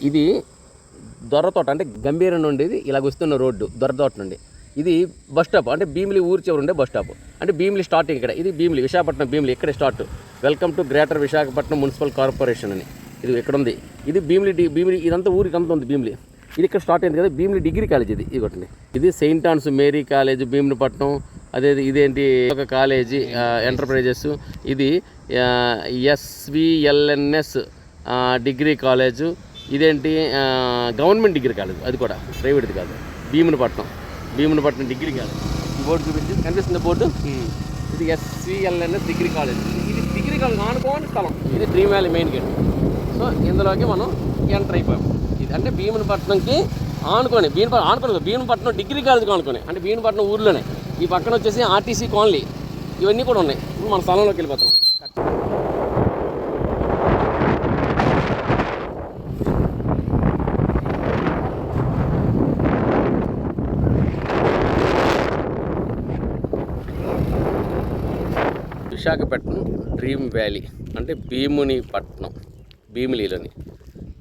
ఇది దొర్రతోట అంటే గంభీరం నుండి ఇలాగ వస్తున్న రోడ్డు దొర్రతోట నుండి. ఇది బస్ స్టాప్ అంటే భీమిలి ఊరి చివరి ఉండే బస్ స్టాప్. అంటే భీమిలి స్టార్టింగ్ ఇక్కడ. ఇది భీమిలి విశాఖపట్నం భీమిలి ఇక్కడే start. Welcome to greater Visakhapatnam municipal corporation అని ఇది ఇక్కడ ఉంది. ఇది భీమిలి ఇదంతా ఊరికి అంతా ఉంది భీమిలి. ఇది ఇక్కడ స్టార్ట్ అయింది కదా భీమిలి డిగ్రీ కాలేజ్. ఇది ఇగోటండి. ఇది Saint Ann's Mary college Bhimilipatnam. అదే ఇదేంటి ఒక కాలేజీ ఎంటర్ప్రైజెస్. ఇది ఎస్విఎల్ఎన్ఎస్ డిగ్రీ కాలేజు. ఇదేంటి గవర్నమెంట్ డిగ్రీ కాలేజ్, అది కూడా ప్రైవేట్ది కాదు. Bheemunipatnam degree college. ఈ బోర్డు చూపించి కనిపిస్తుంది బోర్డు. ఇది ఎస్విఎల్ఎన్ఎస్ డిగ్రీ కాలేజ్. ఇది డిగ్రీ కాలేజ్ ఆనుకోని స్థలం. ఇది dream valley main gate. So ఇందులోకి మనం ఎంటర్ అయిపోయాం. ఇది అంటే భీమునిపట్నంకి ఆనుకొని భీమునిపట్నం డిగ్రీ కాలేజ్కి ఆనుకొని అంటే భీమునిపట్నం ఊర్లోనే. ఈ పక్కన వచ్చేసి ఆర్టీసీ కాలనీ ఇవన్నీ కూడా ఉన్నాయి. ఇప్పుడు మన స్థలంలోకి వెళ్ళిపోతాం. విశాఖపట్నం డ్రీమ్ వ్యాలీ అంటే భీమునిపట్నం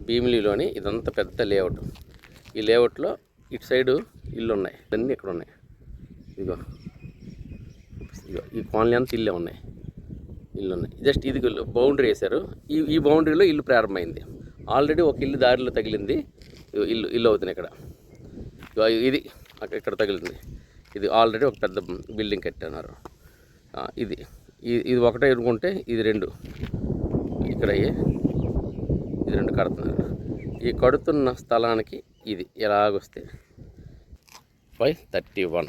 భీమిలిలోని ఇదంతా పెద్ద లేఅవుట్. ఈ లేఅవుట్లో ఇటు సైడు ఇల్లు ఉన్నాయి, ఇవన్నీ ఇక్కడ ఉన్నాయి. ఇదిగో ఈ కాలనీ అంతా ఇల్లు ఉన్నాయి. జస్ట్ ఇది బౌండరీ వేశారు. ఈ బౌండరీలో ఇల్లు ప్రారంభమైంది. ఆల్రెడీ ఒక ఇల్లు దారిలో తగిలింది. ఇల్లు అవుతుంది ఇక్కడ. ఇది ఇక్కడ తగిలింది. ఇది ఆల్రెడీ ఒక పెద్ద బిల్డింగ్ కట్టినారు. ఇది ఒకటే అనుకుంటే ఇది రెండు ఇక్కడ ఇది రెండు కడుతున్నారు. ఈ కడుతున్న స్థలానికి ఇది ఎలాగొస్తే 531.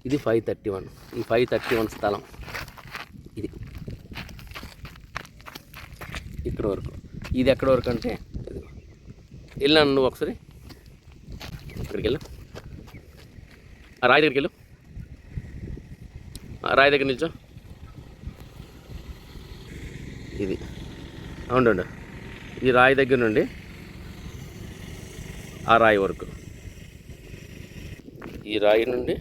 ఇది 531. ఈ 531 స్థలం ఇది ఇక్కడ వరకు. ఇది ఎక్కడి వరకు అంటే వెళ్ళాను. నువ్వు ఒకసారి అక్కడికి వెళ్ళు, ఆ రాయి దగ్గరికి వెళ్ళు, ఆ రాయి దగ్గర నిల్చో. ఇది అవునండి. ఈ రాయి దగ్గర నుండి ఆ రాయి వరకు, ఈ రాయి నుండి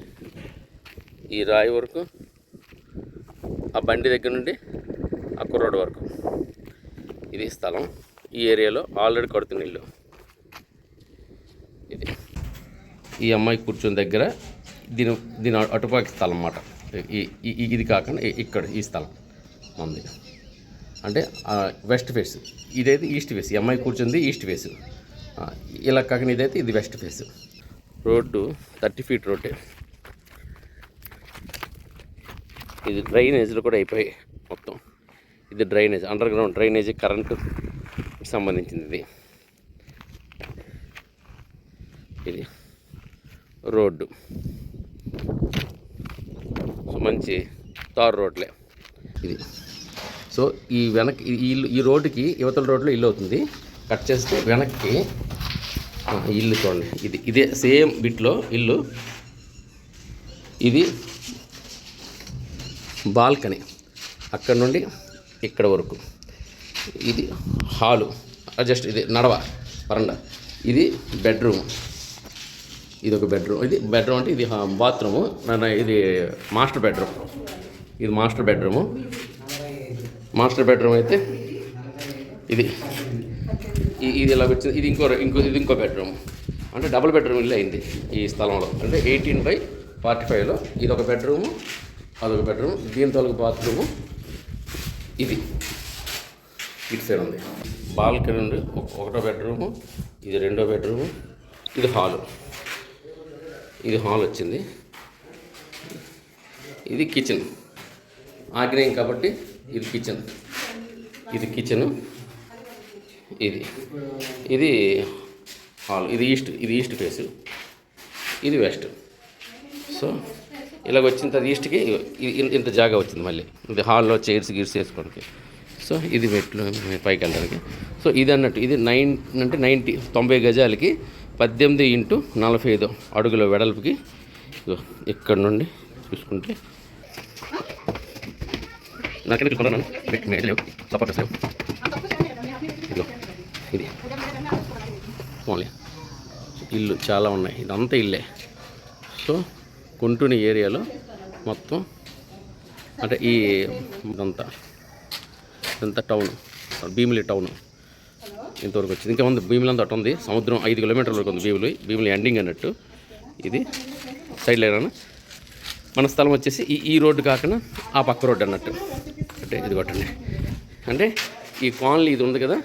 ఈ రాయి వరకు, ఆ బండి దగ్గర నుండి ఆ కుర్రోడ్ వరకు ఇది స్థలం. ఈ ఏరియాలో ఆల్రెడీ కడుతున్న ఇల్లు ఇది. ఈ అమ్మాయి కూర్చున్న దగ్గర దీని అటుపక్క స్థలం అన్నమాట. ఇది కాకుండా ఇక్కడ ఈ స్థలం ఉంది. అంటే వెస్ట్ ఫేస్. ఇదైతే ఈస్ట్ ఫేస్. ఈ అమ్మాయి కూర్చుంది ఈస్ట్ ఫేస్. ఇలా కాకుండా ఇదైతే ఇది వెస్ట్ ఫేస్. రోడ్డు 30 ఫీట్ రోడ్డే. ఇది డ్రైనేజీలు కూడా అయిపోయాయి మొత్తం. ఇది drainage, underground drainage, current సంబంధించింది. ఇది రోడ్డు. సో మంచి తార్ రోడ్లే ఇది. సో ఈ వెనక్కి ఈ రోడ్డుకి యువతల రోడ్లో ఇల్లు అవుతుంది. కట్ చేస్తే వెనక్కి ఇల్లు చూడండి. ఇదే సేమ్ బిట్లో ఇల్లు. ఇది బాల్కనీ అక్కడ నుండి ఇక్కడ వరకు. ఇది హాలు, జస్ట్ ఇది నడవ వరండా. ఇది బెడ్రూమ్. ఇది ఒక బెడ్రూమ్. ఇది బెడ్రూమ్ అంటే ఇది బాత్రూము. ఇది మాస్టర్ బెడ్రూమ్. ఇది మాస్టర్ బెడ్రూము. మాస్టర్ బెడ్రూమ్ అయితే ఇది ఇలా వచ్చింది. ఇది ఇంకో బెడ్రూమ్. అంటే డబుల్ బెడ్రూమ్ ఇల్లు అయింది ఈ స్థలంలో. అంటే 18/45లో ఇది ఒక బెడ్రూము, అదొక బెడ్రూమ్. దీంతో ఒక బాత్రూము. ఇది ఇటు సైడ్ ఉంది. బాల్కనీ నుండి ఒకటో బెడ్రూము, ఇది రెండో బెడ్రూము. ఇది హాలు. ఇది హాల్ వచ్చింది. ఇది కిచెన్. ఆగ్నేయం కాబట్టి ఇది కిచెన్. ఇది కిచెను. ఇది హాల్. ఇది ఈస్ట్ ఫేసు. ఇది వెస్ట్. సో ఇలాగ వచ్చిన తర్వాత ఈస్ట్కి ఇంత జాగా వచ్చింది. మళ్ళీ ఇది హాల్లో చైర్స్ గీర్స్ వేసుకోవడానికి. సో ఇది మెట్లు పైకి వెళ్ళడానికి. సో ఇది అన్నట్టు ఇది 90 గజాలకి 18x45 అడుగుల వెడల్పుకి. ఇక్కడ నుండి చూసుకుంటే నాకైతే చూసుకున్నాను లేవు సపోర్టర్స్ లేవు. ఇది ఓన్లీ ఇల్లు చాలా ఉన్నాయి. ఇదంతా ఇల్లే. సో కుంటుని ఏరియాలో మొత్తం అంటే ఇదంతా టౌన్ భీమిలి టౌన్ ఇంతవరకు వచ్చింది. ఇంకా ఉంది భీమిలంతా అటు ఉంది, సముద్రం 5 కిలోమీటర్ల వరకు ఉంది భీమిలి ఎండింగ్ అన్నట్టు. ఇది సైడ్ లైన్. మన స్థలం వచ్చేసి ఈ రోడ్డు కాకుండా ఆ పక్క రోడ్డు అన్నట్టు. అంటే ఇది కొట్టండి, అంటే ఈ కాలనీ ఇది ఉంది కదా,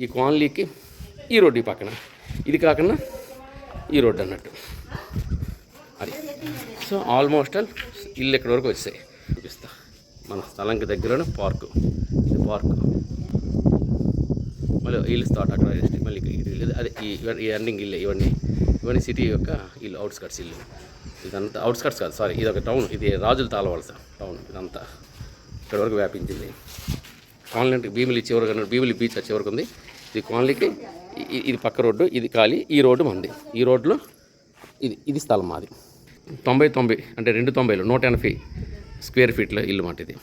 ఈ కాలనీకి ఈ రోడ్డు ఈ పక్కన, ఇది కాకుండా ఈ రోడ్డు అన్నట్టు అది. సో ఆల్మోస్ట్ ఆల్ ఇల్లు ఎక్కడి వరకు వచ్చాయి చూపిస్తా. మన స్థలంకి దగ్గరలోనే పార్కు, ఇది పార్కు. మళ్ళీ ఇల్లు స్టార్ట్ అక్కడ మళ్ళీ అదే ఈ ఎండింగ్ ఇల్లు. ఇవన్నీ సిటీ యొక్క ఇల్లు, అవుట్స్కట్స్ ఇల్లు. ఇదంతా అవుట్స్కట్స్ కాదు, సారీ, ఇది ఒక టౌన్. ఇది రాజుల తాళవలస టౌన్. ఇదంతా ఇక్కడ వరకు వ్యాపించింది. కాలనీ అంటే భీమిలి చివరికి, భీమిలి బీచ్ చివరికి ఉంది. ఇది కాలనీకి ఇది పక్క రోడ్డు, ఇది ఖాళీ, ఈ రోడ్డు మంది. ఈ రోడ్లో ఇది స్థలం మాది. 90 అంటే 290 180 స్క్వేర్ ఫీట్ల ఇల్లు మాట ఇది.